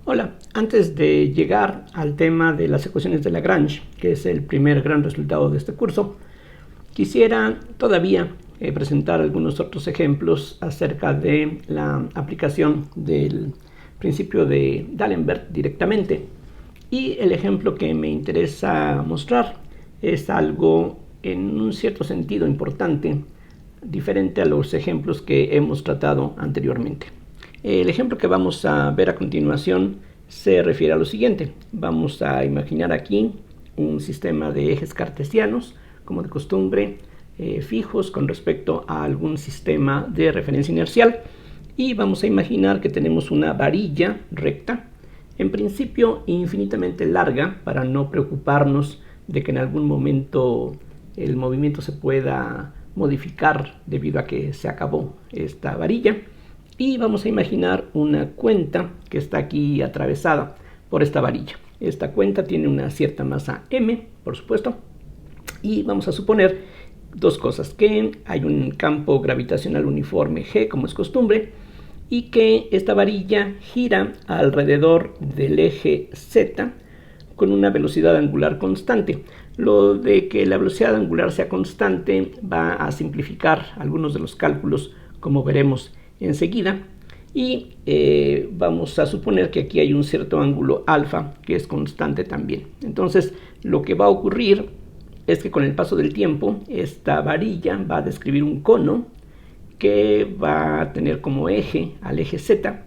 Hola, antes de llegar al tema de las ecuaciones de Lagrange, que es el primer gran resultado de este curso, quisiera todavía presentar algunos otros ejemplos acerca de la aplicación del principio de D'Alembert directamente. Y el ejemplo que me interesa mostrar es algo en un cierto sentido importante, diferente a los ejemplos que hemos tratado anteriormente. El ejemplo que vamos a ver a continuación se refiere a lo siguiente. Vamos a imaginar aquí un sistema de ejes cartesianos, como de costumbre, fijos con respecto a algún sistema de referencia inercial, y vamos a imaginar que tenemos una varilla recta, en principio infinitamente larga, para no preocuparnos de que en algún momento el movimiento se pueda modificar debido a que se acabó esta varilla. Y vamos a imaginar una cuenta que está aquí atravesada por esta varilla. Esta cuenta tiene una cierta masa m, por supuesto, y vamos a suponer dos cosas: que hay un campo gravitacional uniforme G, como es costumbre, y que esta varilla gira alrededor del eje Z con una velocidad angular constante. Lo de que la velocidad angular sea constante va a simplificar algunos de los cálculos, como veremos enseguida, y vamos a suponer que aquí hay un cierto ángulo alfa que es constante también. Entonces lo que va a ocurrir es que con el paso del tiempo esta varilla va a describir un cono que va a tener como eje al eje Z,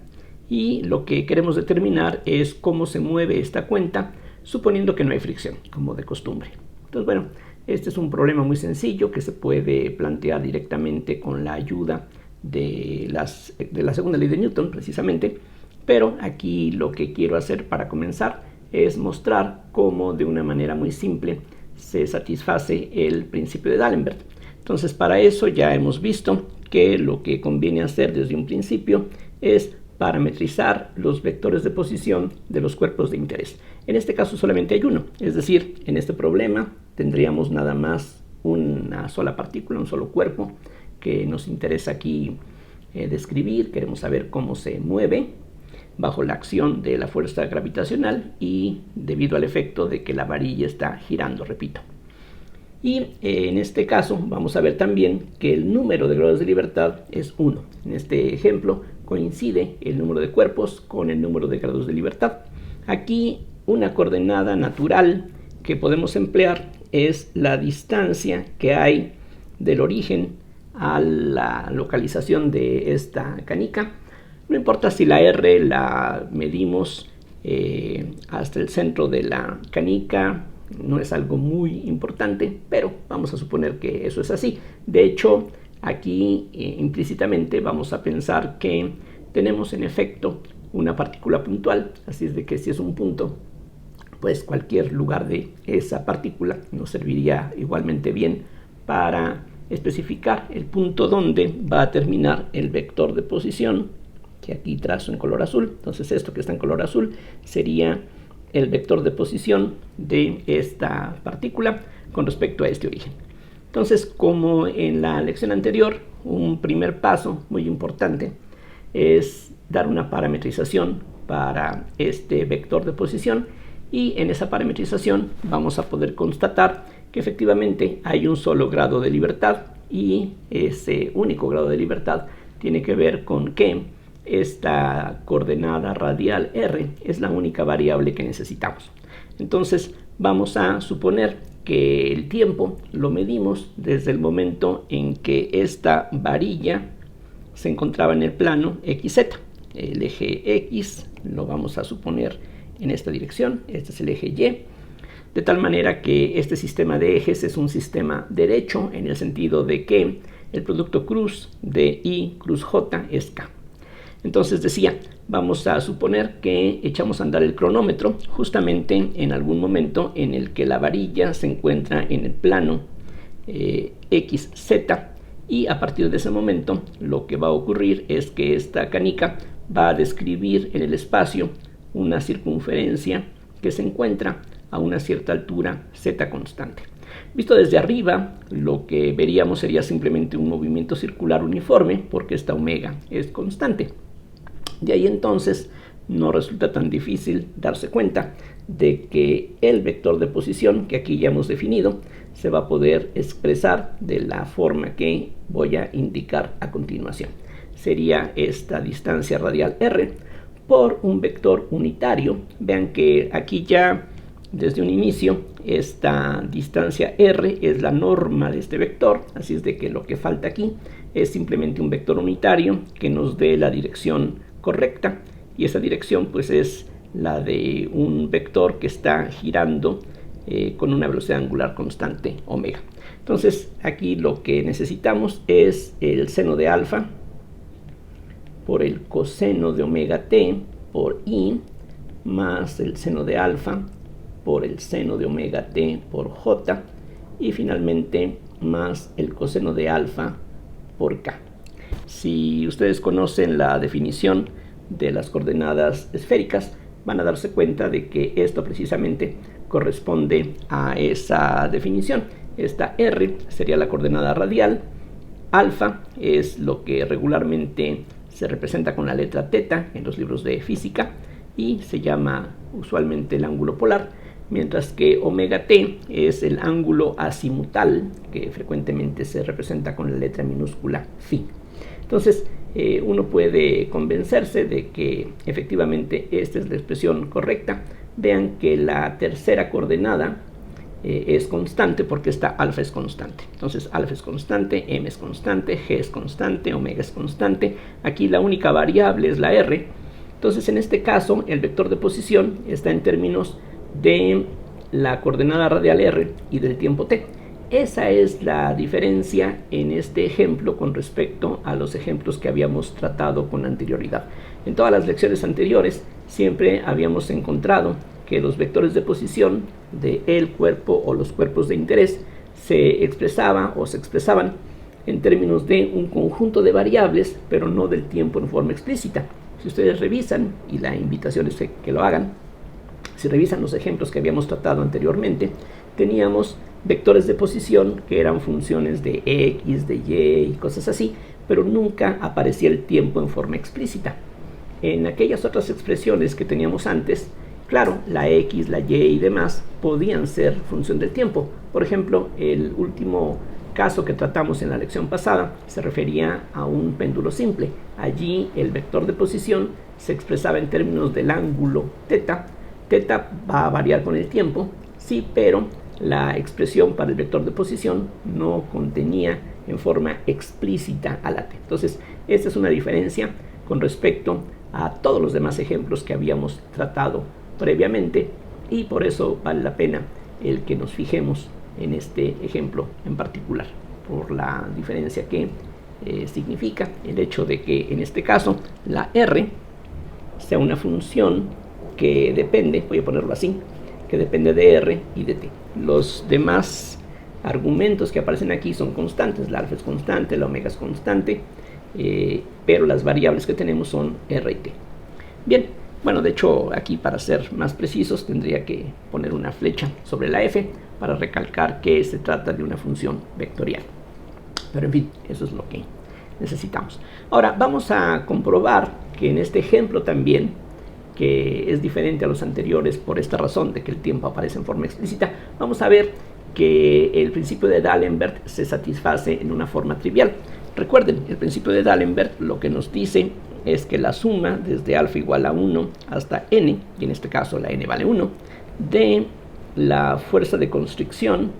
y lo que queremos determinar es cómo se mueve esta cuenta, suponiendo que no hay fricción, como de costumbre. Entonces, bueno, este es un problema muy sencillo que se puede plantear directamente con la ayuda de la segunda ley de Newton, precisamente, pero aquí lo que quiero hacer para comenzar es mostrar cómo de una manera muy simple se satisface el principio de D'Alembert. Entonces, para eso ya hemos visto que lo que conviene hacer desde un principio es parametrizar los vectores de posición de los cuerpos de interés. En este caso solamente hay uno, es decir, en este problema tendríamos nada más una sola partícula, un solo cuerpo que nos interesa aquí describir. Queremos saber cómo se mueve bajo la acción de la fuerza gravitacional y debido al efecto de que la varilla está girando, repito. Y en este caso vamos a ver también que el número de grados de libertad es 1. En este ejemplo coincide el número de cuerpos con el número de grados de libertad. Aquí una coordenada natural que podemos emplear es la distancia que hay del origen a la localización de esta canica. No importa si la R la medimos hasta el centro de la canica, no es algo muy importante, pero vamos a suponer que eso es así. De hecho, aquí implícitamente vamos a pensar que tenemos en efecto una partícula puntual, así es de que si es un punto, pues cualquier lugar de esa partícula nos serviría igualmente bien para especificar el punto donde va a terminar el vector de posición, que aquí trazo en color azul. Entonces esto que está en color azul sería el vector de posición de esta partícula con respecto a este origen. Entonces, como en la lección anterior, un primer paso muy importante es dar una parametrización para este vector de posición, y en esa parametrización vamos a poder constatar que efectivamente hay un solo grado de libertad, y ese único grado de libertad tiene que ver con que esta coordenada radial r es la única variable que necesitamos. Entonces vamos a suponer que el tiempo lo medimos desde el momento en que esta varilla se encontraba en el plano XZ. El eje X lo vamos a suponer en esta dirección, este es el eje Y, de tal manera que este sistema de ejes es un sistema derecho en el sentido de que el producto cruz de I cruz J es K. Entonces decía, vamos a suponer que echamos a andar el cronómetro justamente en algún momento en el que la varilla se encuentra en el plano XZ, y a partir de ese momento lo que va a ocurrir es que esta canica va a describir en el espacio una circunferencia que se encuentra a una cierta altura z constante. Visto desde arriba, lo que veríamos sería simplemente un movimiento circular uniforme, porque esta omega es constante. De ahí entonces no resulta tan difícil darse cuenta de que el vector de posición que aquí ya hemos definido se va a poder expresar de la forma que voy a indicar a continuación. Sería esta distancia radial r por un vector unitario. Vean que aquí ya desde un inicio esta distancia r es la norma de este vector, así es de que lo que falta aquí es simplemente un vector unitario que nos dé la dirección correcta, y esa dirección pues es la de un vector que está girando con una velocidad angular constante omega. Entonces aquí lo que necesitamos es el seno de alfa por el coseno de omega t por i más el seno de alfa por el seno de omega t por j, y finalmente más el coseno de alfa por k. Si ustedes conocen la definición de las coordenadas esféricas, van a darse cuenta de que esto precisamente corresponde a esa definición. Esta r sería la coordenada radial, alfa es lo que regularmente se representa con la letra teta en los libros de física y se llama usualmente el ángulo polar, mientras que omega t es el ángulo azimutal, que frecuentemente se representa con la letra minúscula phi. Entonces uno puede convencerse de que efectivamente esta es la expresión correcta. Vean que la tercera coordenada es constante porque esta alfa es constante. Entonces alfa es constante, m es constante, g es constante, omega es constante. Aquí la única variable es la r. Entonces en este caso el vector de posición está en términos de la coordenada radial r y del tiempo t. Esa es la diferencia en este ejemplo con respecto a los ejemplos que habíamos tratado con anterioridad. En todas las lecciones anteriores siempre habíamos encontrado que los vectores de posición del cuerpo o los cuerpos de interés se expresaban en términos de un conjunto de variables, pero no del tiempo en forma explícita. Si ustedes revisan, y la invitación es que lo hagan, si revisan los ejemplos que habíamos tratado anteriormente, teníamos vectores de posición que eran funciones de x, de y y cosas así, pero nunca aparecía el tiempo en forma explícita. En aquellas otras expresiones que teníamos antes, claro, la x, la y y demás podían ser función del tiempo. Por ejemplo, el último caso que tratamos en la lección pasada se refería a un péndulo simple. Allí el vector de posición se expresaba en términos del ángulo teta. Teta va a variar con el tiempo, sí, pero la expresión para el vector de posición no contenía en forma explícita a la t. Entonces, esta es una diferencia con respecto a todos los demás ejemplos que habíamos tratado previamente, y por eso vale la pena el que nos fijemos en este ejemplo en particular, por la diferencia que significa el hecho de que en este caso la r sea una función que depende, voy a ponerlo así, que depende de r y de t. Los demás argumentos que aparecen aquí son constantes, la alfa es constante, la omega es constante, pero las variables que tenemos son r y t. Bien, bueno, de hecho aquí para ser más precisos tendría que poner una flecha sobre la f para recalcar que se trata de una función vectorial. Pero en fin, eso es lo que necesitamos. Ahora vamos a comprobar que en este ejemplo también, que es diferente a los anteriores por esta razón de que el tiempo aparece en forma explícita, vamos a ver que el principio de D'Alembert se satisface en una forma trivial. Recuerden, el principio de D'Alembert lo que nos dice es que la suma desde alfa igual a 1 hasta n, y en este caso la n vale 1, de la fuerza de constricción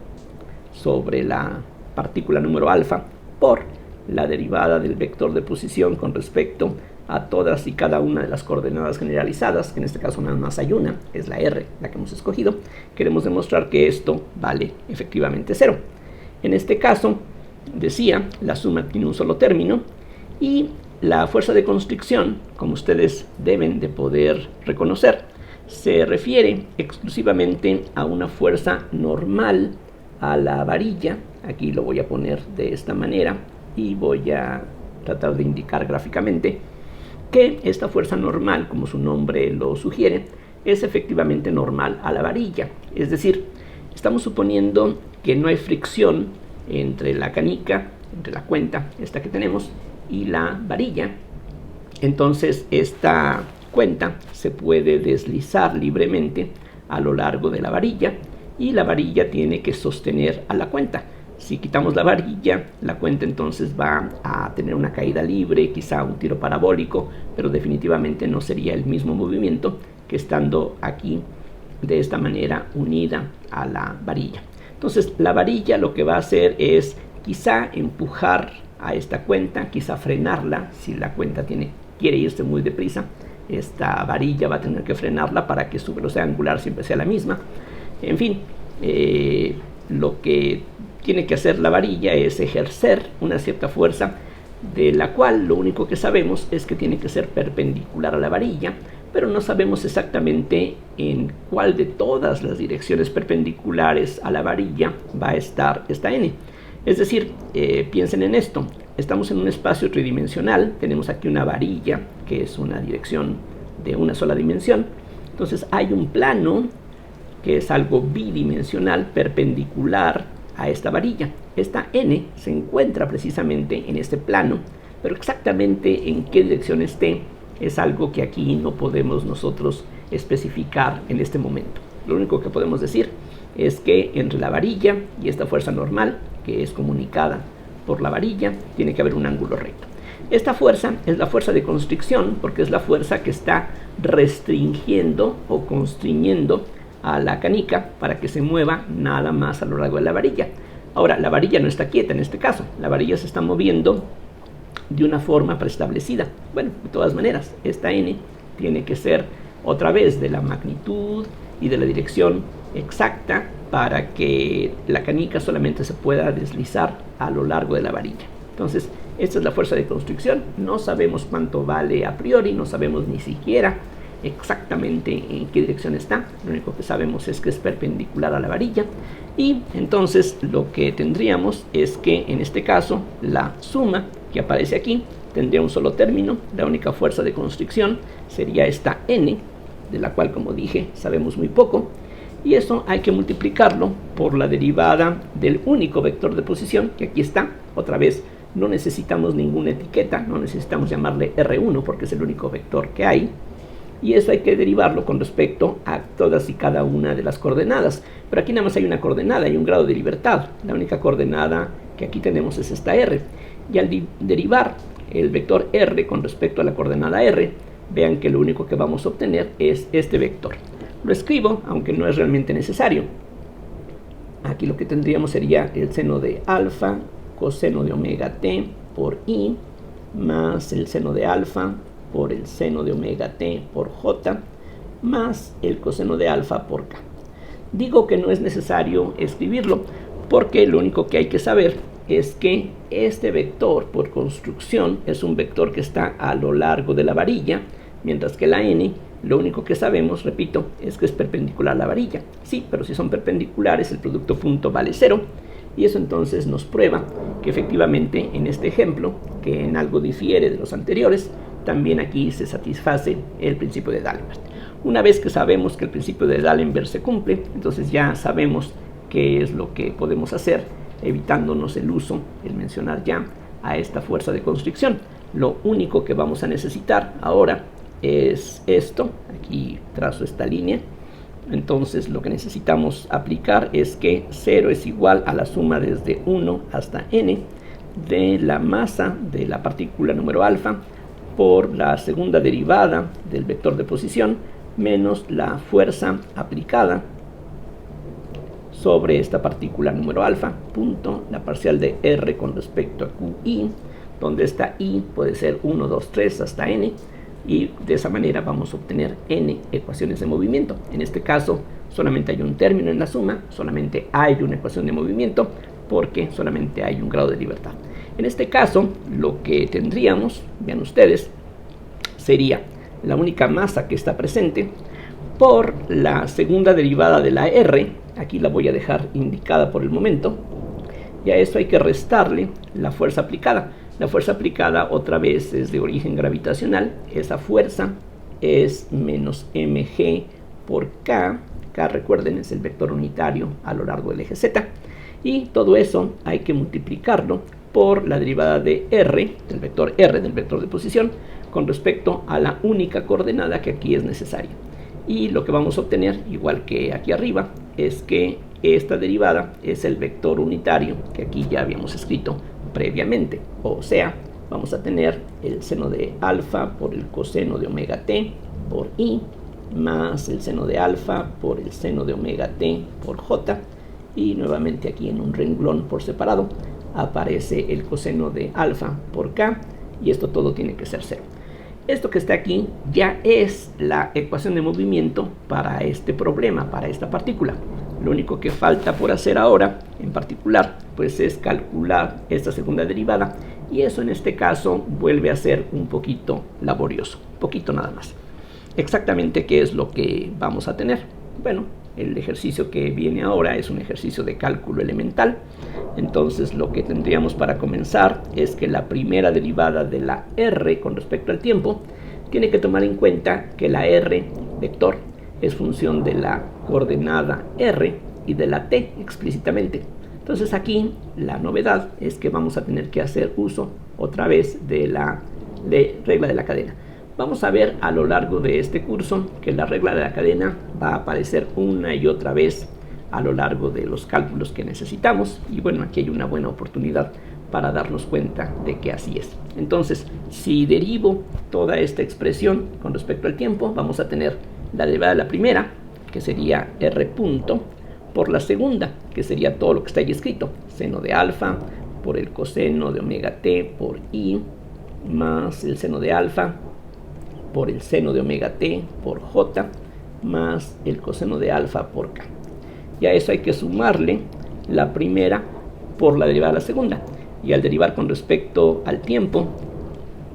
sobre la partícula número alfa por la derivada del vector de posición con respecto a todas y cada una de las coordenadas generalizadas, que en este caso nada más hay una, es la r, la que hemos escogido. Queremos demostrar que esto vale efectivamente 0. En este caso, decía, la suma tiene un solo término, y la fuerza de constricción, como ustedes deben de poder reconocer, se refiere exclusivamente a una fuerza normal a la varilla. Aquí lo voy a poner de esta manera y voy a tratar de indicar gráficamente que esta fuerza normal, como su nombre lo sugiere, es efectivamente normal a la varilla. Es decir, estamos suponiendo que no hay fricción entre la canica, entre la cuenta, esta que tenemos, y la varilla. Entonces esta cuenta se puede deslizar libremente a lo largo de la varilla y la varilla tiene que sostener a la cuenta. Si quitamos la varilla, la cuenta entonces va a tener una caída libre, quizá un tiro parabólico, pero definitivamente no sería el mismo movimiento que estando aquí de esta manera unida a la varilla. Entonces la varilla lo que va a hacer es quizá empujar a esta cuenta, quizá frenarla. Si la cuenta quiere irse muy deprisa, esta varilla va a tener que frenarla para que su velocidad angular siempre sea la misma. En fin, lo que tiene que hacer la varilla es ejercer una cierta fuerza, de la cual lo único que sabemos es que tiene que ser perpendicular a la varilla, pero no sabemos exactamente en cuál de todas las direcciones perpendiculares a la varilla va a estar esta n. Es decir, piensen en esto: estamos en un espacio tridimensional, tenemos aquí una varilla que es una dirección de una sola dimensión, entonces hay un plano que es algo bidimensional perpendicular a esta varilla. Esta n se encuentra precisamente en este plano, pero exactamente en qué dirección esté es algo que aquí no podemos nosotros especificar en este momento. Lo único que podemos decir es que entre la varilla y esta fuerza normal, que es comunicada por la varilla, tiene que haber un ángulo recto. Esta fuerza es la fuerza de constricción, porque es la fuerza que está restringiendo o constriñendo a la canica para que se mueva nada más a lo largo de la varilla. Ahora, la varilla no está quieta en este caso, la varilla se está moviendo de una forma preestablecida. Bueno, de todas maneras, esta n tiene que ser otra vez de la magnitud y de la dirección exacta para que la canica solamente se pueda deslizar a lo largo de la varilla. Entonces, esta es la fuerza de constricción. No sabemos cuánto vale a priori, no sabemos ni siquiera exactamente en qué dirección está. Lo único que sabemos es que es perpendicular a la varilla, y entonces lo que tendríamos es que en este caso la suma que aparece aquí tendría un solo término. La única fuerza de constricción sería esta n, de la cual, como dije, sabemos muy poco, y eso hay que multiplicarlo por la derivada del único vector de posición, que aquí está. Otra vez, no necesitamos ninguna etiqueta, no necesitamos llamarle R1 porque es el único vector que hay, y eso hay que derivarlo con respecto a todas y cada una de las coordenadas. Pero aquí nada más hay una coordenada y un grado de libertad. La única coordenada que aquí tenemos es esta r, y al derivar el vector r con respecto a la coordenada r, vean que lo único que vamos a obtener es este vector. Lo escribo, aunque no es realmente necesario. Aquí lo que tendríamos sería el seno de alfa coseno de omega t por i más el seno de alfa por el seno de omega t por j más el coseno de alfa por k. Digo que no es necesario escribirlo porque lo único que hay que saber es que este vector por construcción es un vector que está a lo largo de la varilla, mientras que la n, lo único que sabemos, repito, es que es perpendicular a la varilla. Sí, pero si son perpendiculares el producto punto vale 0, y eso entonces nos prueba que efectivamente en este ejemplo, que en algo difiere de los anteriores, también aquí se satisface el principio de D'Alembert. Una vez que sabemos que el principio de D'Alembert se cumple, entonces ya sabemos qué es lo que podemos hacer, evitándonos el uso, el mencionar ya a esta fuerza de constricción. Lo único que vamos a necesitar ahora es esto. Aquí trazo esta línea. Entonces lo que necesitamos aplicar es que 0 es igual a la suma desde 1 hasta n de la masa de la partícula número alfa por la segunda derivada del vector de posición menos la fuerza aplicada sobre esta partícula número alfa, punto la parcial de r con respecto a qi, donde esta i puede ser 1, 2, 3 hasta n, y de esa manera vamos a obtener n ecuaciones de movimiento. En este caso solamente hay un término en la suma, solamente hay una ecuación de movimiento porque solamente hay un grado de libertad. En este caso lo que tendríamos, vean ustedes, sería la única masa que está presente por la segunda derivada de la r, aquí la voy a dejar indicada por el momento, y a esto hay que restarle la fuerza aplicada. La fuerza aplicada otra vez es de origen gravitacional, esa fuerza es menos mg por k, k recuerden es el vector unitario a lo largo del eje z, y todo eso hay que multiplicarlo por la derivada de r, del vector r, del vector de posición, con respecto a la única coordenada que aquí es necesaria. Y lo que vamos a obtener, igual que aquí arriba, es que esta derivada es el vector unitario que aquí ya habíamos escrito previamente. O sea, vamos a tener el seno de alfa por el coseno de omega t por i, más el seno de alfa por el seno de omega t por j, y nuevamente aquí en un renglón por separado aparece el coseno de alfa por k, y esto todo tiene que ser 0. Esto que está aquí ya es la ecuación de movimiento para este problema, para esta partícula. Lo único que falta por hacer ahora, en particular, pues es calcular esta segunda derivada, y eso en este caso vuelve a ser un poquito laborioso, poquito nada más. Exactamente qué es lo que vamos a tener. Bueno, el ejercicio que viene ahora es un ejercicio de cálculo elemental. Entonces lo que tendríamos para comenzar es que la primera derivada de la r con respecto al tiempo tiene que tomar en cuenta que la r vector es función de la coordenada r y de la t explícitamente. Entonces aquí la novedad es que vamos a tener que hacer uso otra vez de la regla de la cadena. Vamos a ver a lo largo de este curso que la regla de la cadena va a aparecer una y otra vez a lo largo de los cálculos que necesitamos, y bueno, aquí hay una buena oportunidad para darnos cuenta de que así es. Entonces, si derivo toda esta expresión con respecto al tiempo, vamos a tener la derivada de la primera, que sería r punto, por la segunda, que sería todo lo que está ahí escrito, seno de alfa por el coseno de omega t por i, más el seno de alfa por el seno de omega t por j, más el coseno de alfa por k. Y a eso hay que sumarle la primera por la derivada de la segunda. Y al derivar con respecto al tiempo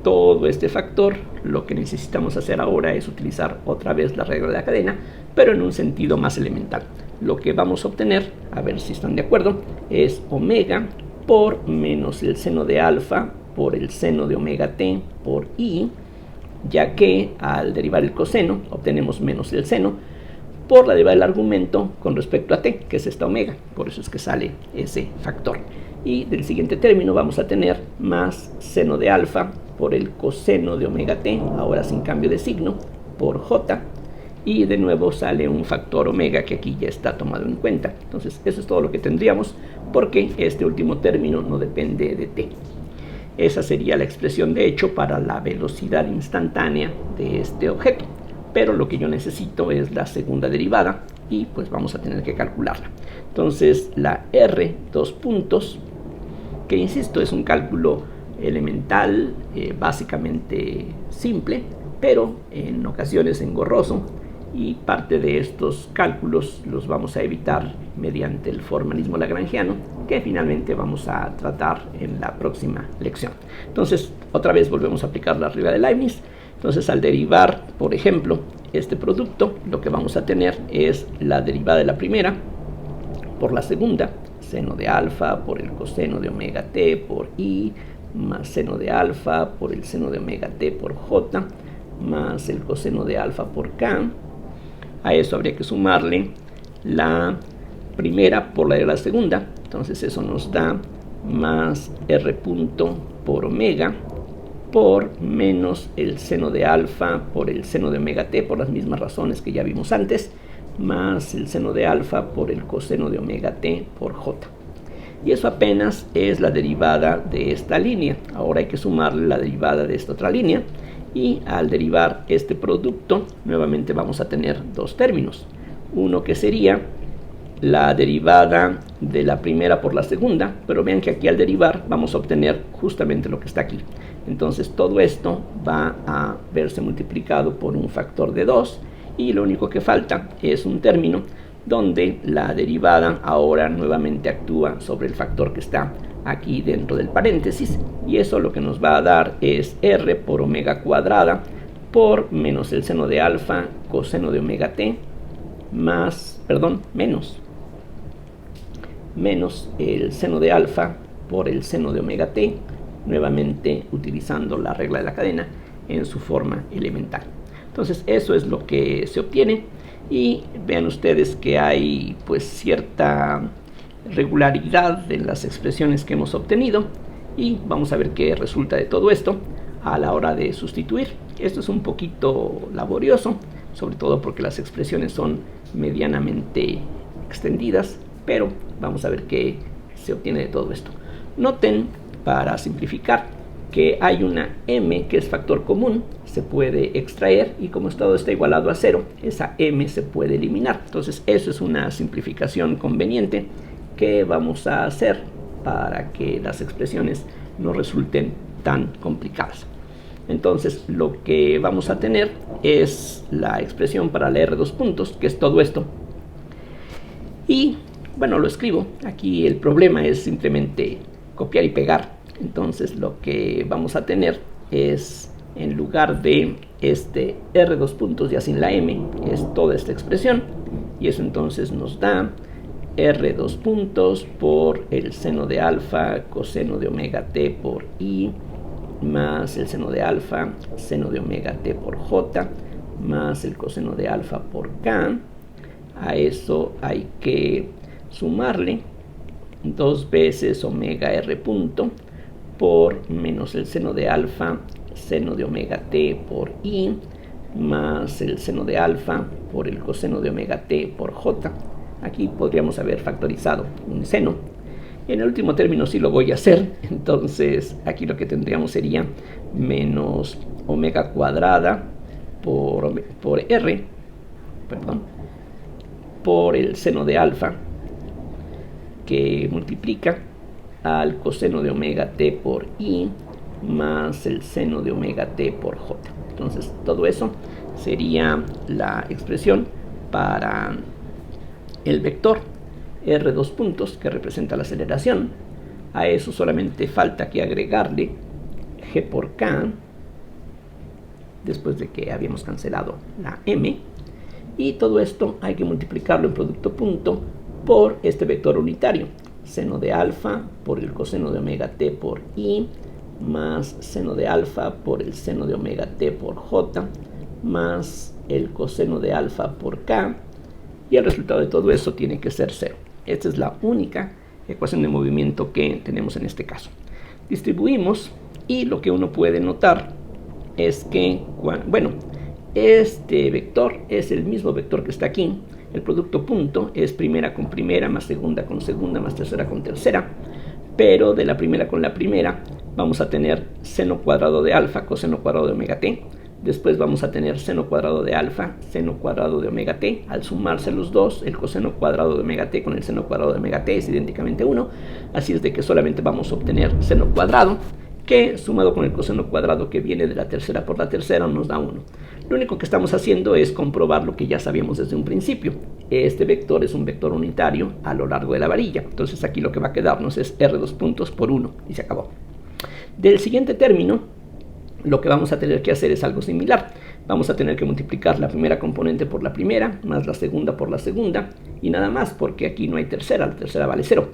todo este factor, lo que necesitamos hacer ahora es utilizar otra vez la regla de la cadena, pero en un sentido más elemental. Lo que vamos a obtener, a ver si están de acuerdo, es omega por menos el seno de alfa por el seno de omega t por i, ya que al derivar el coseno obtenemos menos el seno por la derivada del argumento con respecto a t, que es esta omega, por eso es que sale ese factor. Y del siguiente término vamos a tener más seno de alfa por el coseno de omega t, ahora sin cambio de signo, por j, y de nuevo sale un factor omega que aquí ya está tomado en cuenta. Entonces eso es todo lo que tendríamos, porque este último término no depende de t. Esa sería la expresión de hecho para la velocidad instantánea de este objeto, pero lo que yo necesito es la segunda derivada y pues vamos a tener que calcularla. Entonces la r dos puntos, que insisto es un cálculo elemental, básicamente simple, pero en ocasiones engorroso, y parte de estos cálculos los vamos a evitar mediante el formalismo lagrangiano, que finalmente vamos a tratar en la próxima lección. Entonces, otra vez volvemos a aplicar la regla de Leibniz. Entonces, al derivar, por ejemplo, este producto, lo que vamos a tener es la derivada de la primera por la segunda, seno de alfa por el coseno de omega t por i, más seno de alfa por el seno de omega t por j, más el coseno de alfa por k. A eso habría que sumarle la primera por la de la segunda, entonces eso nos da más r punto por omega por menos el seno de alfa por el seno de omega t, por las mismas razones que ya vimos antes, más el seno de alfa por el coseno de omega t por j. Y eso apenas es la derivada de esta línea. Ahora hay que sumarle la derivada de esta otra línea, y al derivar este producto nuevamente vamos a tener dos términos. Uno que sería la derivada de la primera por la segunda, pero vean que aquí al derivar vamos a obtener justamente lo que está aquí. Entonces todo esto va a verse multiplicado por un factor de 2, y lo único que falta es un término donde la derivada ahora nuevamente actúa sobre el factor que está aquí dentro del paréntesis, y eso lo que nos va a dar es r por omega cuadrada por menos el seno de alfa coseno de omega t menos el seno de alfa por el seno de omega t, nuevamente utilizando la regla de la cadena en su forma elemental. Entonces eso es lo que se obtiene, y vean ustedes que hay pues cierta regularidad en las expresiones que hemos obtenido, y vamos a ver qué resulta de todo esto a la hora de sustituir. Esto es un poquito laborioso, sobre todo porque las expresiones son medianamente extendidas, pero vamos a ver qué se obtiene de todo esto. Noten, para simplificar, que hay una m que es factor común, se puede extraer, y como todo está igualado a 0, esa m se puede eliminar. Entonces eso es una simplificación conveniente que vamos a hacer para que las expresiones no resulten tan complicadas. Entonces lo que vamos a tener es la expresión para la r dos puntos, que es todo esto. Y bueno, lo escribo. Aquí el problema es simplemente copiar y pegar. Entonces lo que vamos a tener es, en lugar de este r dos puntos ya sin la m, es toda esta expresión. Y eso entonces nos da r dos puntos por el seno de alfa coseno de omega t por i, más el seno de alfa seno de omega t por j, más el coseno de alfa por k. A eso hay que sumarle 2 veces omega r punto por menos el seno de alfa seno de omega t por i, más el seno de alfa por el coseno de omega t por j. Aquí podríamos haber factorizado un seno. En el último término sí lo voy a hacer, entonces aquí lo que tendríamos sería menos omega cuadrada por r, por el seno de alfa, que multiplica al coseno de omega t por i, más el seno de omega t por j. Entonces todo eso sería la expresión para el vector r dos puntos, que representa la aceleración. A eso solamente falta que agregarle g por k, después de que habíamos cancelado la m, y todo esto hay que multiplicarlo en producto punto por este vector unitario, seno de alfa por el coseno de omega t por i, más seno de alfa por el seno de omega t por j, más el coseno de alfa por k, y el resultado de todo eso tiene que ser 0. Esta es la única ecuación de movimiento que tenemos en este caso. Distribuimos, y lo que uno puede notar es que, bueno, este vector es el mismo vector que está aquí. El producto punto es primera con primera, más segunda con segunda, más tercera con tercera. Pero de la primera con la primera vamos a tener seno cuadrado de alfa coseno cuadrado de omega t. Después vamos a tener seno cuadrado de alfa, seno cuadrado de omega t. Al sumarse los dos, el coseno cuadrado de omega t con el seno cuadrado de omega t es idénticamente 1. Así es de que solamente vamos a obtener seno cuadrado, que sumado con el coseno cuadrado que viene de la tercera por la tercera nos da 1. Lo único que estamos haciendo es comprobar lo que ya sabíamos desde un principio. Este vector es un vector unitario a lo largo de la varilla. Entonces aquí lo que va a quedarnos es r dos puntos por 1 y se acabó. Del siguiente término, lo que vamos a tener que hacer es algo similar. Vamos a tener que multiplicar la primera componente por la primera, más la segunda por la segunda, y nada más, porque aquí no hay tercera, la tercera vale 0.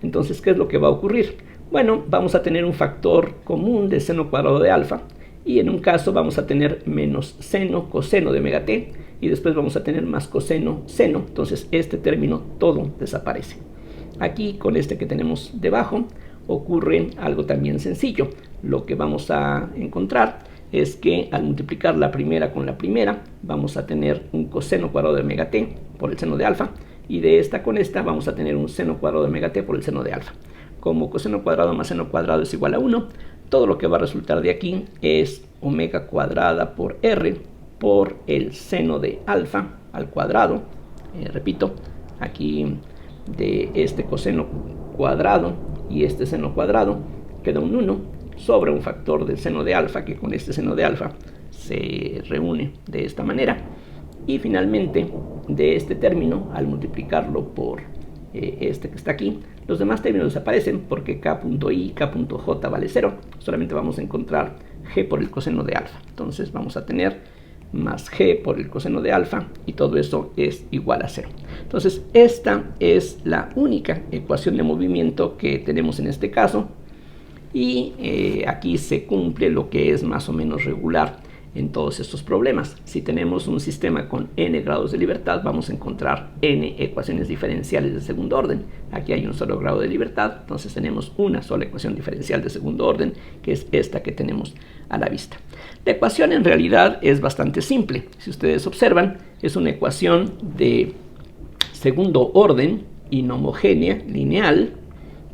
Entonces, ¿qué es lo que va a ocurrir? Bueno, vamos a tener un factor común de seno cuadrado de alfa, y en un caso vamos a tener menos seno coseno de omega t, y después vamos a tener más coseno seno. Entonces este término todo desaparece. Aquí con este que tenemos debajo ocurre algo también sencillo. Lo que vamos a encontrar es que al multiplicar la primera con la primera vamos a tener un coseno cuadrado de omega t por el seno de alfa, y de esta con esta vamos a tener un seno cuadrado de omega t por el seno de alfa. Como coseno cuadrado más seno cuadrado es igual a 1, todo lo que va a resultar de aquí es omega cuadrada por r por el seno de alfa al cuadrado. Repito, aquí de este coseno cuadrado y este seno cuadrado queda un 1 sobre un factor del seno de alfa, que con este seno de alfa se reúne de esta manera. Y finalmente, de este término, al multiplicarlo por este que está aquí, los demás términos desaparecen porque k.i, k.j vale 0. Solamente vamos a encontrar g por el coseno de alfa. Entonces vamos a tener más g por el coseno de alfa, y todo eso es igual a 0. Entonces esta es la única ecuación de movimiento que tenemos en este caso, y aquí se cumple lo que es más o menos regular en todos estos problemas. Si tenemos un sistema con n grados de libertad, vamos a encontrar n ecuaciones diferenciales de segundo orden. Aquí hay un solo grado de libertad, entonces tenemos una sola ecuación diferencial de segundo orden, que es esta que tenemos a la vista. La ecuación en realidad es bastante simple. Si ustedes observan, es una ecuación de segundo orden, inhomogénea, lineal,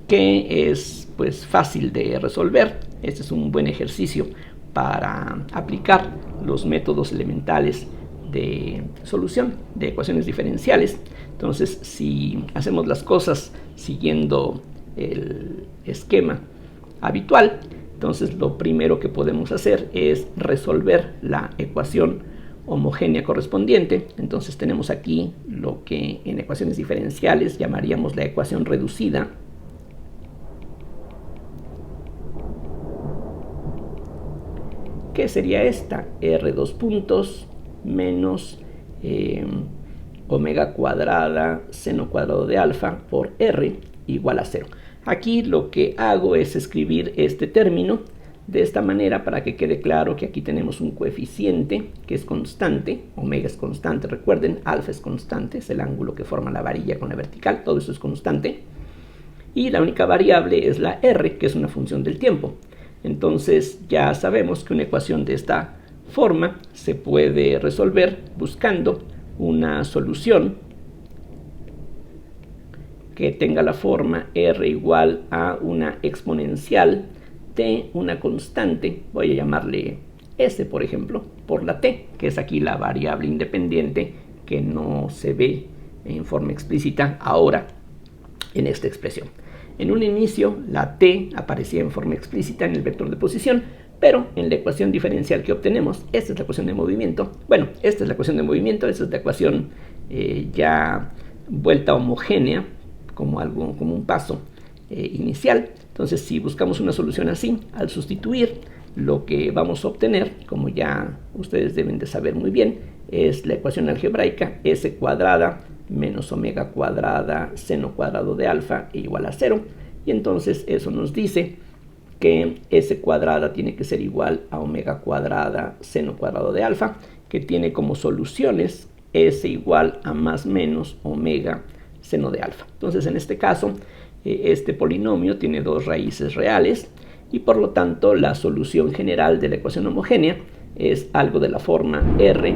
que es pues fácil de resolver. Este es un buen ejercicio para aplicar los métodos elementales de solución de ecuaciones diferenciales. Entonces, si hacemos las cosas siguiendo el esquema habitual, entonces lo primero que podemos hacer es resolver la ecuación homogénea correspondiente. Entonces tenemos aquí lo que en ecuaciones diferenciales llamaríamos la ecuación reducida, que sería esta, r2 puntos menos omega cuadrada seno cuadrado de alfa por r igual a 0. Aquí lo que hago es escribir este término de esta manera para que quede claro que aquí tenemos un coeficiente que es constante, omega es constante, recuerden, alfa es constante, es el ángulo que forma la varilla con la vertical, todo eso es constante, y la única variable es la r, que es una función del tiempo. Entonces ya sabemos que una ecuación de esta forma se puede resolver buscando una solución que tenga la forma r igual a una exponencial de una constante, voy a llamarle s por ejemplo, por la t, que es aquí la variable independiente que no se ve en forma explícita ahora en esta expresión. En un inicio la t aparecía en forma explícita en el vector de posición, pero en la ecuación diferencial que obtenemos, esta es la ecuación de movimiento, bueno, esta es la ecuación de movimiento, esta es la ecuación ya vuelta homogénea, como un paso inicial. Entonces, si buscamos una solución así, al sustituir, lo que vamos a obtener, como ya ustedes deben de saber muy bien, es la ecuación algebraica s cuadrada menos omega cuadrada seno cuadrado de alfa igual a 0. Y entonces eso nos dice que s cuadrada tiene que ser igual a omega cuadrada seno cuadrado de alfa, que tiene como soluciones s igual a más menos omega seno de alfa. Entonces, en este caso, este polinomio tiene dos raíces reales y por lo tanto la solución general de la ecuación homogénea es algo de la forma r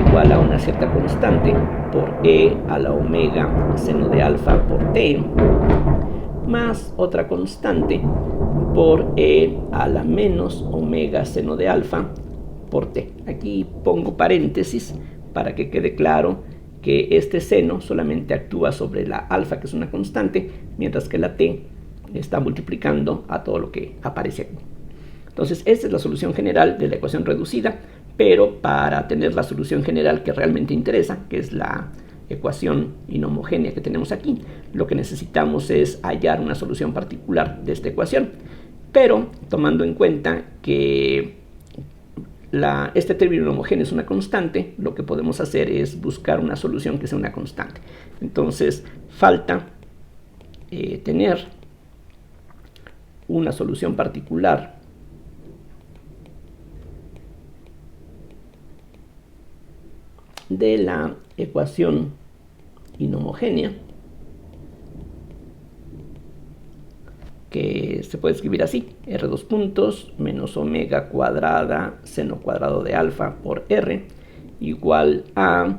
igual a una cierta constante por e a la omega seno de alfa por t más otra constante por e a la menos omega seno de alfa por t. Aquí pongo paréntesis para que quede claro que este seno solamente actúa sobre la alfa, que es una constante, mientras que la t está multiplicando a todo lo que aparece aquí. Entonces, esta es la solución general de la ecuación reducida, pero para tener la solución general que realmente interesa, que es la ecuación inhomogénea que tenemos aquí, lo que necesitamos es hallar una solución particular de esta ecuación, pero tomando en cuenta que este término homogéneo es una constante, lo que podemos hacer es buscar una solución que sea una constante. Entonces, falta tener una solución particular de la ecuación inhomogénea, que se puede escribir así, r2 puntos menos omega cuadrada seno cuadrado de alfa por r igual a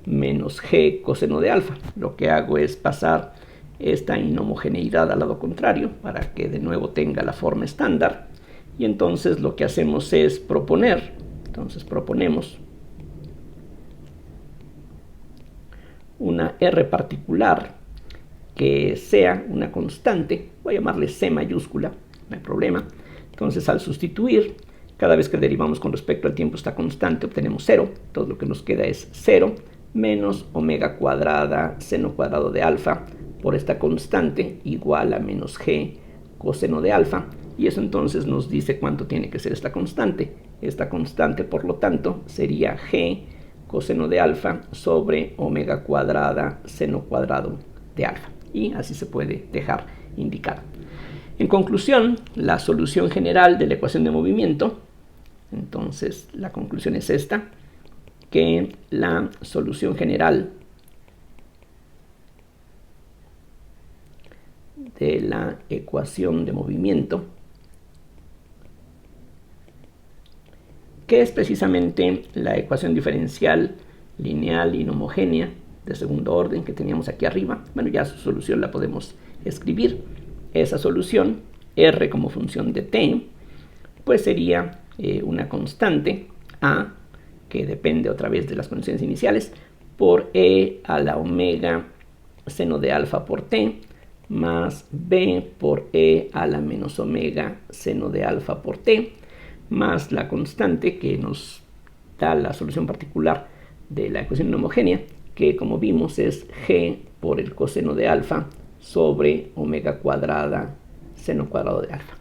menos g coseno de alfa. Lo que hago es pasar esta inhomogeneidad al lado contrario para que de nuevo tenga la forma estándar, y entonces lo que hacemos es proponer. Entonces proponemos una r particular que sea una constante, voy a llamarle C mayúscula, no hay problema. Entonces, al sustituir, cada vez que derivamos con respecto al tiempo esta constante, obtenemos 0. Todo lo que nos queda es 0 menos omega cuadrada seno cuadrado de alfa por esta constante igual a menos g coseno de alfa. Y eso entonces nos dice cuánto tiene que ser esta constante. Esta constante, por lo tanto, sería g coseno de alfa sobre omega cuadrada seno cuadrado de alfa. Y así se puede dejar indicado. En conclusión, la solución general de la ecuación de movimiento Entonces la conclusión es esta, que la solución general de la ecuación de movimiento, que es precisamente la ecuación diferencial lineal inhomogénea de segundo orden que teníamos aquí arriba, bueno, ya su solución la podemos escribir. Esa solución, r como función de t, pues sería una constante a, que depende otra vez de las condiciones iniciales, por e a la omega seno de alfa por t, más b por e a la menos omega seno de alfa por t, más la constante que nos da la solución particular de la ecuación inhomogénea, que como vimos es g por el coseno de alfa sobre omega cuadrada seno cuadrado de alfa.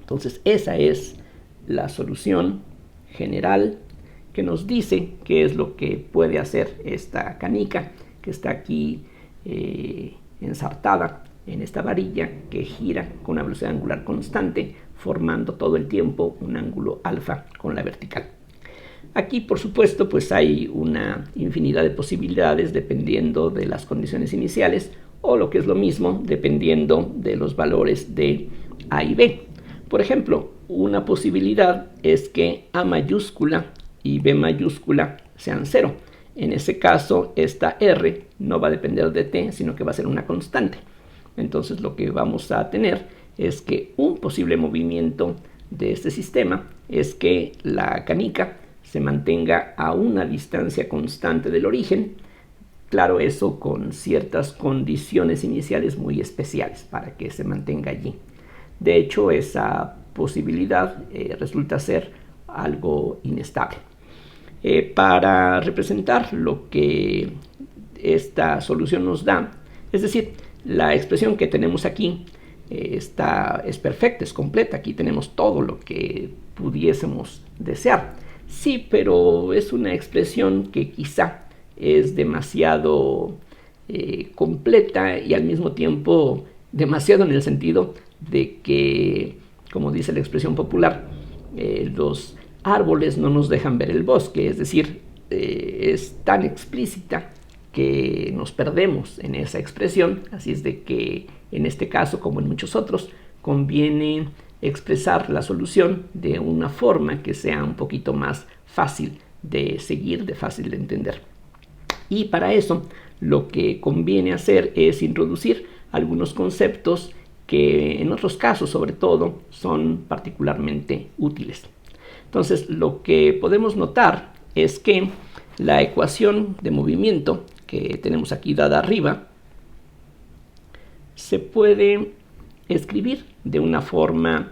Entonces esa es la solución general que nos dice qué es lo que puede hacer esta canica que está aquí ensartada en esta varilla que gira con una velocidad angular constante, formando todo el tiempo un ángulo alfa con la vertical. Aquí, por supuesto, pues hay una infinidad de posibilidades dependiendo de las condiciones iniciales, o lo que es lo mismo, dependiendo de los valores de A y B. Por ejemplo, una posibilidad es que A mayúscula y B mayúscula sean 0. En ese caso, esta R no va a depender de t, sino que va a ser una constante. Entonces, lo que vamos a tener es que un posible movimiento de este sistema es que la canica se mantenga a una distancia constante del origen. Claro, eso con ciertas condiciones iniciales muy especiales para que se mantenga allí. De hecho, esa posibilidad resulta ser algo inestable. Para representar lo que esta solución nos da, es decir, la expresión que tenemos aquí es perfecta, es completa. Aquí tenemos todo lo que pudiésemos desear. Sí, pero es una expresión que quizá es demasiado completa y al mismo tiempo demasiado en el sentido de que, como dice la expresión popular, los árboles no nos dejan ver el bosque, es decir, es tan explícita que nos perdemos en esa expresión. Así es de que en este caso, como en muchos otros, conviene expresar la solución de una forma que sea un poquito más fácil de seguir, de fácil de entender. Y para eso lo que conviene hacer es introducir algunos conceptos que en otros casos sobre todo son particularmente útiles. Entonces lo que podemos notar es que la ecuación de movimiento que tenemos aquí dada arriba se puede escribir de una forma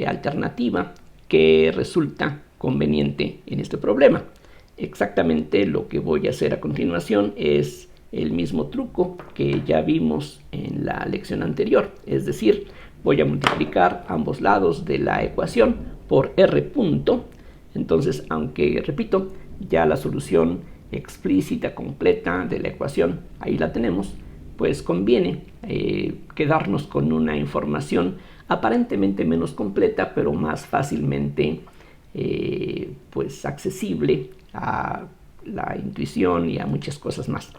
alternativa que resulta conveniente en este problema. Exactamente lo que voy a hacer a continuación es el mismo truco que ya vimos en la lección anterior, es decir, voy a multiplicar ambos lados de la ecuación por r punto. Entonces, aunque repito, ya la solución explícita, completa de la ecuación, ahí la tenemos, pues conviene quedarnos con una información aparentemente menos completa, pero más fácilmente pues accesible a la intuición y a muchas cosas más.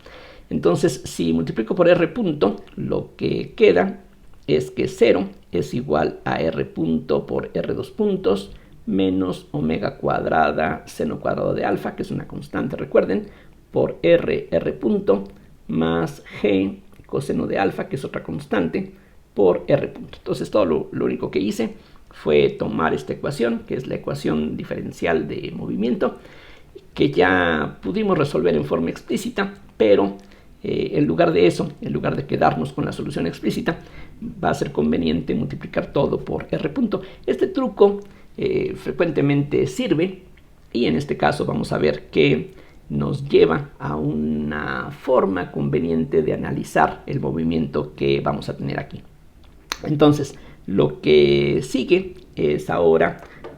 Entonces, si multiplico por r punto, lo que queda es que 0 es igual a r punto por r2 puntos menos omega cuadrada seno cuadrado de alfa, que es una constante, recuerden, por r punto más g coseno de alfa, que es otra constante, por r punto. Entonces todo lo único que hice fue tomar esta ecuación, que es la ecuación diferencial de movimiento, que ya pudimos resolver en forma explícita, pero en lugar de eso, en lugar de quedarnos con la solución explícita, va a ser conveniente multiplicar todo por r punto. Este truco frecuentemente sirve y en este caso vamos a ver que nos lleva a una forma conveniente de analizar el movimiento que vamos a tener aquí. Entonces, lo que sigue es ahora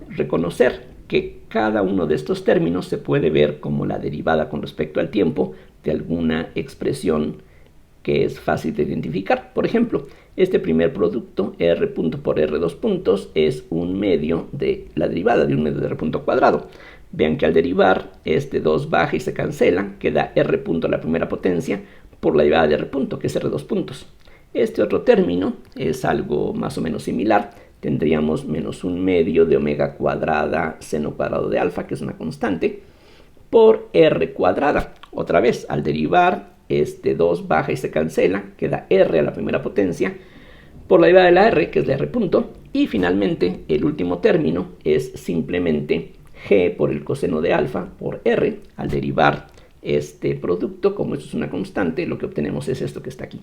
reconocer que cada uno de estos términos se puede ver como la derivada con respecto al tiempo de alguna expresión que es fácil de identificar. Por ejemplo, Este primer producto, R punto por R dos puntos, es un medio de la derivada de un medio de R punto cuadrado. Vean que al derivar, este 2 baja y se cancela, queda R punto a la primera potencia por la derivada de R punto, que es R dos puntos. Este otro término es algo más o menos similar. Tendríamos menos un medio de omega cuadrada seno cuadrado de alfa, que es una constante, por R cuadrada. Otra vez, al derivar, este 2 baja y se cancela, queda R a la primera potencia por la derivada de la R, que es la R punto. Y finalmente, el último término es simplemente G por el coseno de alfa por R. Al derivar este producto, como esto es una constante, lo que obtenemos es esto que está aquí.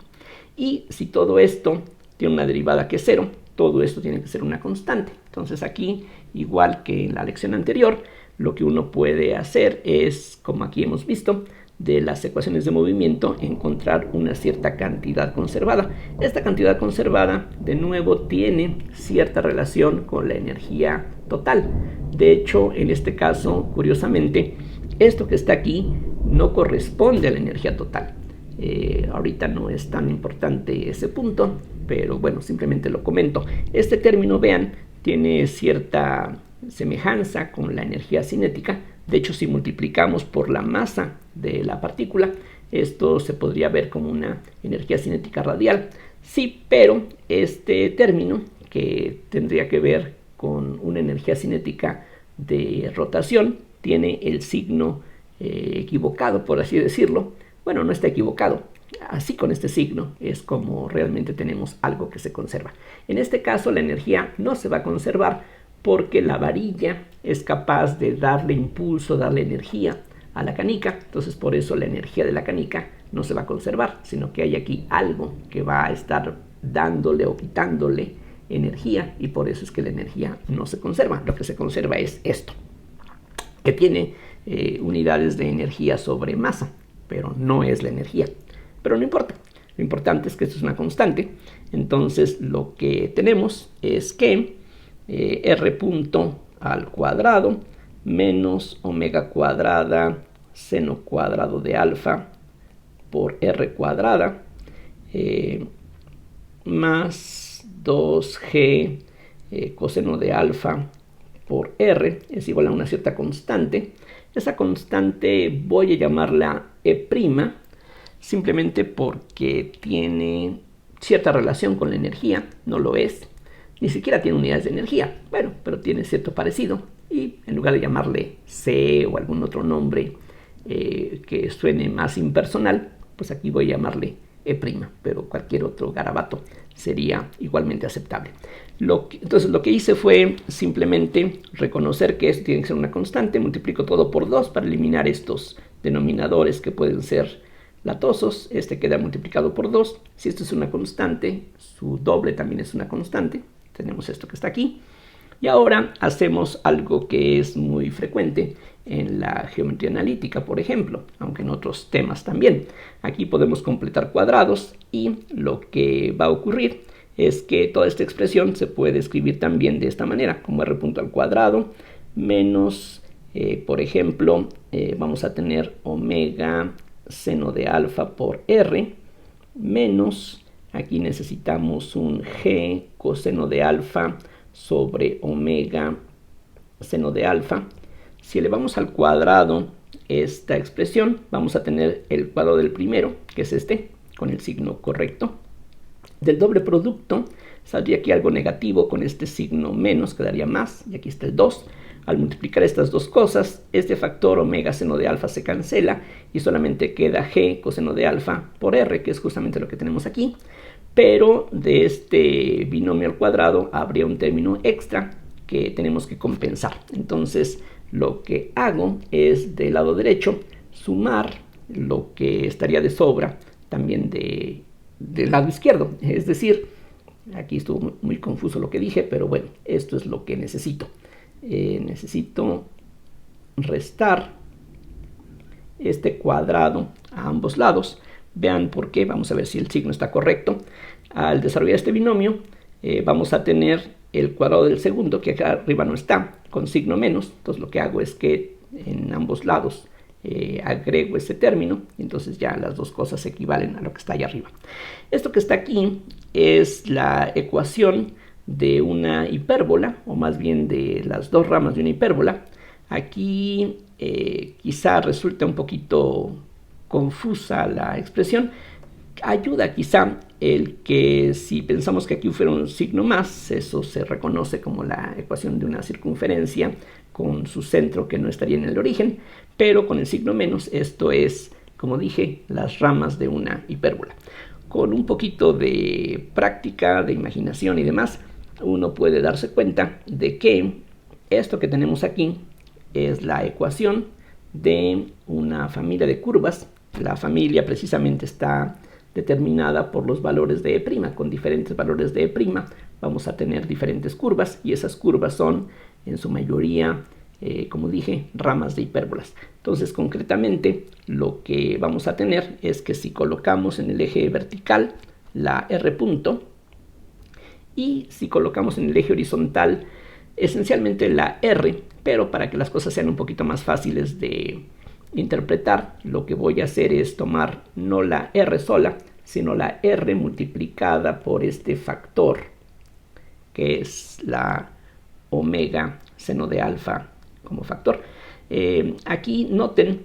Y si todo esto tiene una derivada que es 0, todo esto tiene que ser una constante. Entonces aquí, igual que en la lección anterior, lo que uno puede hacer es, como aquí hemos visto, de las ecuaciones de movimiento, encontrar una cierta cantidad conservada. Esta cantidad conservada, de nuevo, tiene cierta relación con la energía total. De hecho, en este caso, curiosamente, esto que está aquí no corresponde a la energía total. Ahorita no es tan importante ese punto, pero bueno, simplemente lo comento. Este término, vean, tiene cierta semejanza con la energía cinética. De hecho, si multiplicamos por la masa de la partícula, esto se podría ver como una energía cinética radial. Sí, pero este término, que tendría que ver con una energía cinética de rotación, tiene el signo equivocado, por así decirlo. Bueno, no está equivocado. Así, con este signo es como realmente tenemos algo que se conserva. En este caso, la energía no se va a conservar porque la varilla es capaz de darle impulso, darle energía a la canica. Entonces, por eso la energía de la canica no se va a conservar, sino que hay aquí algo que va a estar dándole o quitándole energía, y por eso es que la energía no se conserva. Lo que se conserva es esto, que tiene unidades de energía sobre masa, pero no es la energía. Pero no importa, lo importante es que esto es una constante. Entonces lo que tenemos es que R punto al cuadrado menos omega cuadrada seno cuadrado de alfa por R cuadrada más 2G coseno de alfa por R es igual a una cierta constante. Esa constante voy a llamarla E', simplemente porque tiene cierta relación con la energía. No lo es, ni siquiera tiene unidades de energía, bueno, pero tiene cierto parecido, y en lugar de llamarle C o algún otro nombre que suene más impersonal, pues aquí voy a llamarle E', pero cualquier otro garabato sería igualmente aceptable. Entonces lo que hice fue simplemente reconocer que esto tiene que ser una constante, multiplico todo por 2 para eliminar estos denominadores que pueden ser latosos. Este queda multiplicado por 2. Si esto es una constante, su doble también es una constante. Tenemos esto que está aquí. Y ahora hacemos algo que es muy frecuente en la geometría analítica, por ejemplo, aunque en otros temas también. Aquí podemos completar cuadrados, y lo que va a ocurrir es que toda esta expresión se puede escribir también de esta manera, como R punto al cuadrado menos, por ejemplo, vamos a tener omega seno de alfa por R menos, aquí necesitamos un G coseno de alfa sobre omega seno de alfa. Si elevamos al cuadrado esta expresión, vamos a tener el cuadrado del primero, que es este, con el signo correcto. Del doble producto saldría aquí algo negativo, con este signo menos quedaría más, y aquí está el 2. Al multiplicar estas dos cosas, este factor omega seno de alfa se cancela y solamente queda G coseno de alfa por R, que es justamente lo que tenemos aquí. Pero de este binomio al cuadrado habría un término extra que tenemos que compensar. Entonces lo que hago es, del lado derecho, sumar lo que estaría de sobra también del lado izquierdo. Es decir, aquí estuvo muy confuso lo que dije, pero bueno, esto es lo que necesito. Necesito restar este cuadrado a ambos lados. Vean por qué, vamos a ver si el signo está correcto. Al desarrollar este binomio, vamos a tener el cuadrado del segundo, que acá arriba no está, con signo menos. Entonces lo que hago es que en ambos lados agrego ese término, y entonces ya las dos cosas equivalen a lo que está ahí arriba. Esto que está aquí es la ecuación de una hipérbola, o más bien de las dos ramas de una hipérbola. Aquí quizá resulta un poquito confusa la expresión. Ayuda quizá el que si pensamos que aquí fuera un signo más, eso se reconoce como la ecuación de una circunferencia con su centro que no estaría en el origen, pero con el signo menos, esto es, como dije, las ramas de una hipérbola. Con un poquito de práctica, de imaginación y demás, uno puede darse cuenta de que esto que tenemos aquí es la ecuación de una familia de curvas. La familia precisamente está determinada por los valores de E'. Con diferentes valores de E' vamos a tener diferentes curvas, y esas curvas son en su mayoría, como dije, ramas de hipérbolas. Entonces, concretamente, lo que vamos a tener es que si colocamos en el eje vertical la R punto, y si colocamos en el eje horizontal esencialmente la R, pero para que las cosas sean un poquito más fáciles de interpretar, lo que voy a hacer es tomar no la R sola, sino la R multiplicada por este factor, que es la omega seno de alfa como factor. Aquí noten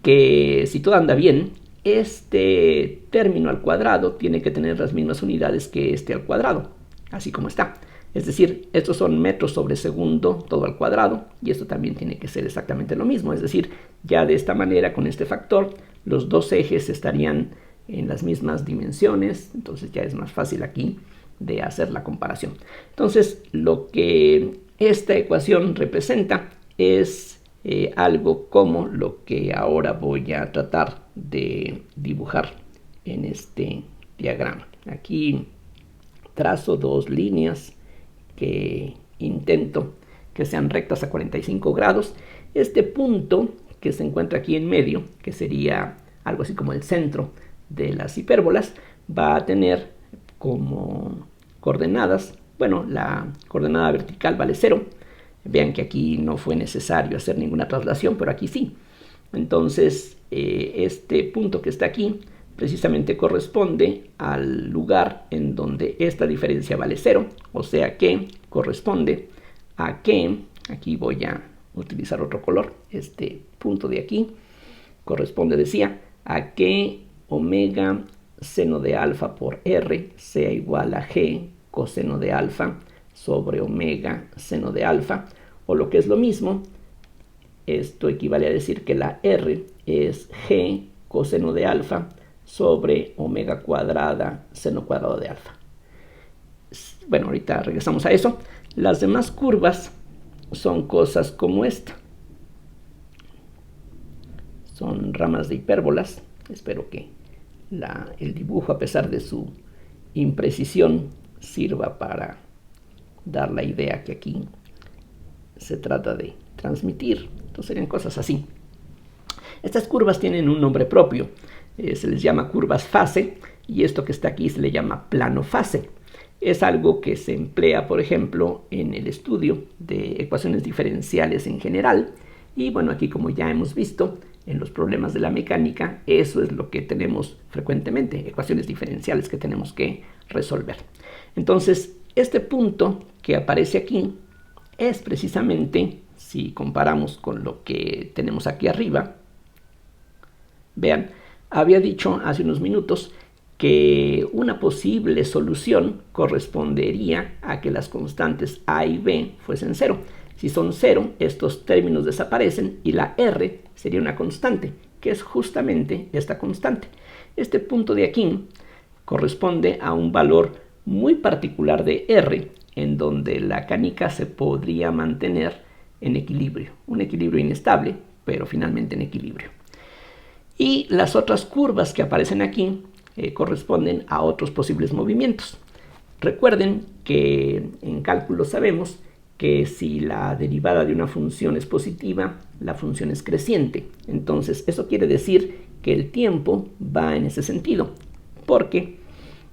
que si todo anda bien, este término al cuadrado tiene que tener las mismas unidades que este al cuadrado, así como está. Es decir, estos son metros sobre segundo todo al cuadrado, y esto también tiene que ser exactamente lo mismo. Es decir, ya de esta manera, con este factor, los dos ejes estarían en las mismas dimensiones, entonces ya es más fácil aquí de hacer la comparación. Entonces, lo que esta ecuación representa es algo como lo que ahora voy a tratar de dibujar en este diagrama. Aquí trazo dos líneas que intento que sean rectas a 45 grados. Este punto que se encuentra aquí en medio, que sería algo así como el centro de las hipérbolas, va a tener como coordenadas, bueno, la coordenada vertical vale 0. Vean que aquí no fue necesario hacer ninguna traslación, pero aquí sí. Entonces, este punto que está aquí precisamente corresponde al lugar en donde esta diferencia vale 0, o sea que corresponde a que, aquí voy a utilizar otro color, este punto de aquí corresponde, decía, a que omega seno de alfa por R sea igual a G coseno de alfa sobre omega seno de alfa, o lo que es lo mismo, esto equivale a decir que la R es G coseno de alfa sobre omega cuadrada seno cuadrado de alfa. Bueno, ahorita regresamos a eso. Las demás curvas son cosas como esta. Son ramas de hipérbolas. Espero que el dibujo, a pesar de su imprecisión, sirva para dar la idea que aquí se trata de transmitir. Entonces serían cosas así. Estas curvas tienen un nombre propio. Se les llama curvas fase, y esto que está aquí se le llama plano fase. Es algo que se emplea, por ejemplo, en el estudio de ecuaciones diferenciales en general. Y bueno, aquí, como ya hemos visto en los problemas de la mecánica, eso es lo que tenemos frecuentemente, ecuaciones diferenciales que tenemos que resolver. Entonces, este punto que aparece aquí es precisamente, si comparamos con lo que tenemos aquí arriba, vean, había dicho hace unos minutos que una posible solución correspondería a que las constantes a y b fuesen 0. Si son 0, estos términos desaparecen y la r sería una constante, que es justamente esta constante. Este punto de aquí corresponde a un valor muy particular de r, en donde la canica se podría mantener en equilibrio, un equilibrio inestable, pero finalmente en equilibrio. Y las otras curvas que aparecen aquí corresponden a otros posibles movimientos. Recuerden que en cálculo sabemos que si la derivada de una función es positiva, la función es creciente. Entonces, eso quiere decir que el tiempo va en ese sentido, porque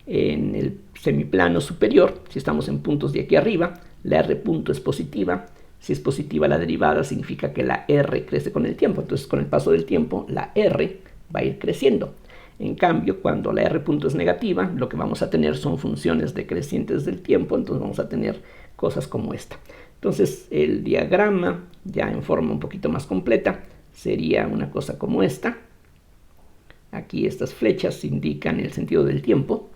en el semiplano superior, si estamos en puntos de aquí arriba, la r punto es positiva, Si es positiva la derivada, significa que la R crece con el tiempo. Entonces, con el paso del tiempo, la R va a ir creciendo. En cambio, cuando la R punto es negativa, lo que vamos a tener son funciones decrecientes del tiempo, entonces vamos a tener cosas como esta. Entonces, el diagrama, ya en forma un poquito más completa, sería una cosa como esta. Aquí estas flechas indican el sentido del tiempo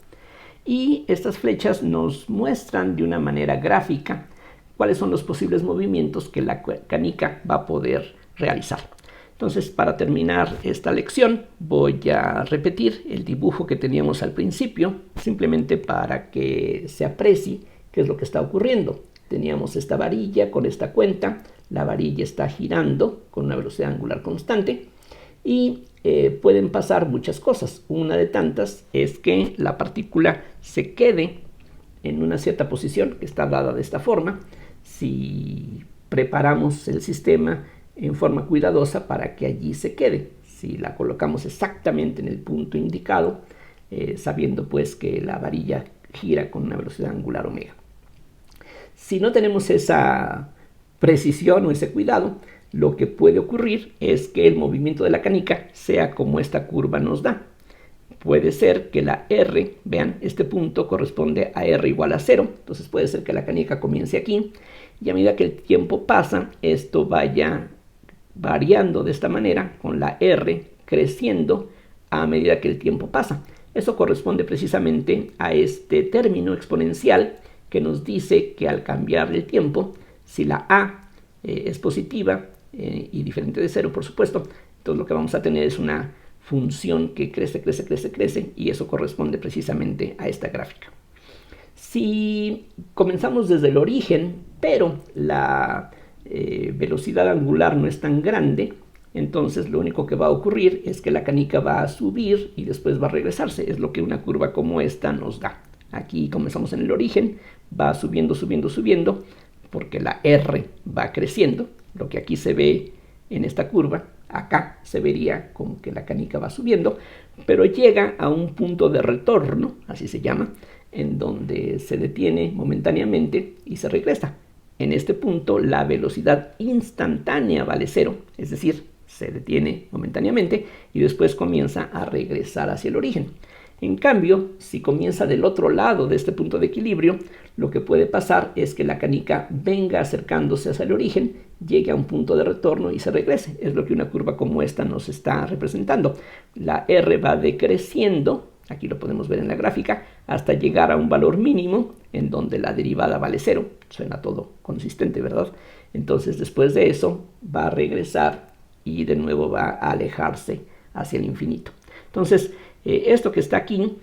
y estas flechas nos muestran de una manera gráfica cuáles son los posibles movimientos que la canica va a poder realizar. Entonces, para terminar esta lección, voy a repetir el dibujo que teníamos al principio, simplemente para que se aprecie qué es lo que está ocurriendo. Teníamos esta varilla con esta cuenta, la varilla está girando con una velocidad angular constante y pueden pasar muchas cosas. Una de tantas es que la partícula se quede en una cierta posición que está dada de esta forma. Si preparamos el sistema en forma cuidadosa para que allí se quede, si la colocamos exactamente en el punto indicado, sabiendo pues que la varilla gira con una velocidad angular omega. Si no tenemos esa precisión o ese cuidado, lo que puede ocurrir es que el movimiento de la canica sea como esta curva nos da. Puede ser que la R, vean, este punto corresponde a R igual a 0, entonces puede ser que la canica comience aquí y a medida que el tiempo pasa, esto vaya variando de esta manera, con la R creciendo a medida que el tiempo pasa. Eso corresponde precisamente a este término exponencial que nos dice que al cambiar el tiempo, si la A es positiva y diferente de 0, por supuesto, entonces lo que vamos a tener es una función que crece, crece, crece, crece, y eso corresponde precisamente a esta gráfica. Si comenzamos desde el origen, pero la velocidad angular no es tan grande, entonces lo único que va a ocurrir es que la canica va a subir y después va a regresarse. Es lo que una curva como esta nos da. Aquí comenzamos en el origen, va subiendo, subiendo, subiendo, porque la R va creciendo. Lo que aquí se ve en esta curva, acá se vería como que la canica va subiendo, pero llega a un punto de retorno, así se llama, en donde se detiene momentáneamente y se regresa. En este punto la velocidad instantánea vale 0, es decir, se detiene momentáneamente y después comienza a regresar hacia el origen. En cambio, si comienza del otro lado de este punto de equilibrio, lo que puede pasar es que la canica venga acercándose hacia el origen, llegue a un punto de retorno y se regrese. Es lo que una curva como esta nos está representando. La R va decreciendo, aquí lo podemos ver en la gráfica, hasta llegar a un valor mínimo en donde la derivada vale 0. Suena todo consistente, ¿verdad? Entonces, después de eso, va a regresar y de nuevo va a alejarse hacia el infinito. Entonces, esto que está aquí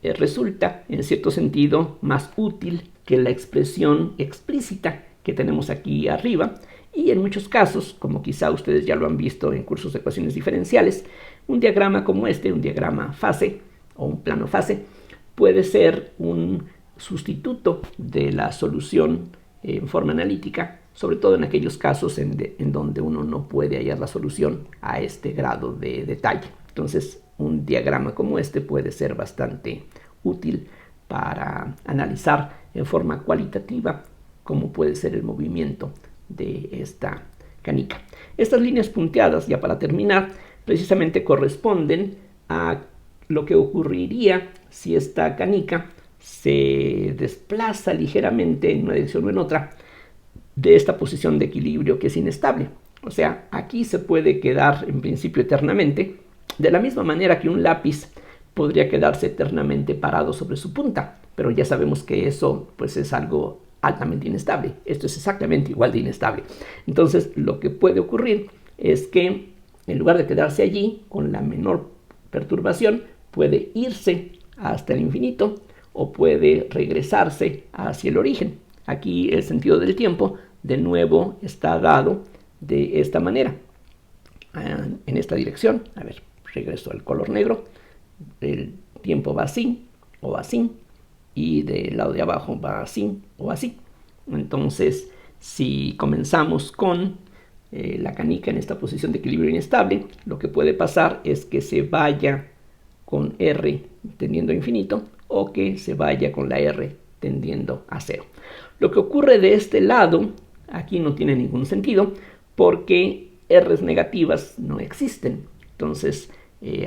resulta, en cierto sentido, más útil que la expresión explícita que tenemos aquí arriba. Y en muchos casos, como quizá ustedes ya lo han visto en cursos de ecuaciones diferenciales, un diagrama como este, un diagrama fase o un plano fase, puede ser un sustituto de la solución en forma analítica, sobre todo en aquellos casos en donde uno no puede hallar la solución a este grado de detalle. Entonces, un diagrama como este puede ser bastante útil para analizar en forma cualitativa cómo puede ser el movimiento de esta canica. Estas líneas punteadas, ya para terminar, precisamente corresponden a lo que ocurriría si esta canica se desplaza ligeramente en una dirección o en otra de esta posición de equilibrio que es inestable. O sea, aquí se puede quedar en principio eternamente, de la misma manera que un lápiz podría quedarse eternamente parado sobre su punta, pero ya sabemos que eso pues es algo altamente inestable. Esto es exactamente igual de inestable. Entonces, lo que puede ocurrir es que en lugar de quedarse allí con la menor perturbación, puede irse hasta el infinito o puede regresarse hacia el origen. Aquí el sentido del tiempo de nuevo está dado de esta manera, en esta dirección. A ver, regreso al color negro. El tiempo va así o así, y del lado de abajo va así o así. Entonces, si comenzamos con la canica en esta posición de equilibrio inestable, lo que puede pasar es que se vaya con R tendiendo a infinito o que se vaya con la R tendiendo a 0. Lo que ocurre de este lado aquí no tiene ningún sentido porque R's negativas no existen. Entonces,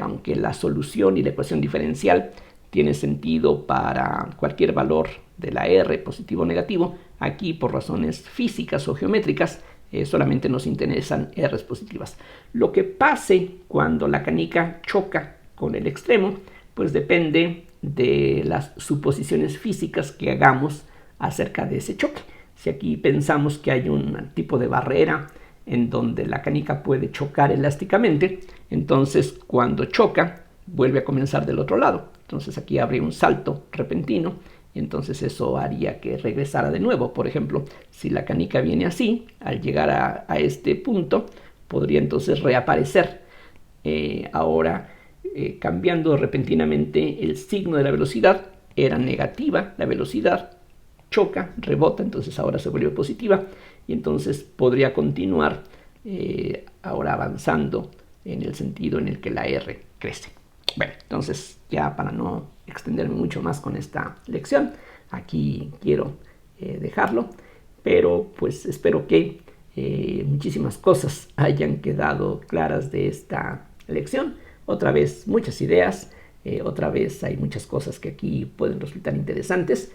aunque la solución y la ecuación diferencial tiene sentido para cualquier valor de la R, positivo o negativo, aquí por razones físicas o geométricas solamente nos interesan R's positivas. Lo que pase cuando la canica choca con el extremo, pues depende de las suposiciones físicas que hagamos acerca de ese choque. Si aquí pensamos que hay un tipo de barrera en donde la canica puede chocar elásticamente, entonces cuando choca vuelve a comenzar del otro lado. Entonces aquí habría un salto repentino y entonces eso haría que regresara de nuevo. Por ejemplo, si la canica viene así, al llegar a este punto, podría entonces reaparecer. Ahora, cambiando repentinamente el signo de la velocidad, era negativa la velocidad, choca, rebota, entonces ahora se vuelve positiva y entonces podría continuar ahora avanzando en el sentido en el que la R crece. Bueno, entonces ya para no extenderme mucho más con esta lección, aquí quiero dejarlo, pero pues espero que muchísimas cosas hayan quedado claras de esta lección. Otra vez muchas ideas, otra vez hay muchas cosas que aquí pueden resultar interesantes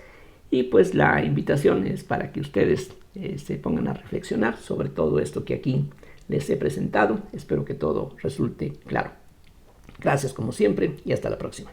y pues la invitación es para que ustedes se pongan a reflexionar sobre todo esto que aquí les he presentado. Espero que todo resulte claro. Gracias como siempre y hasta la próxima.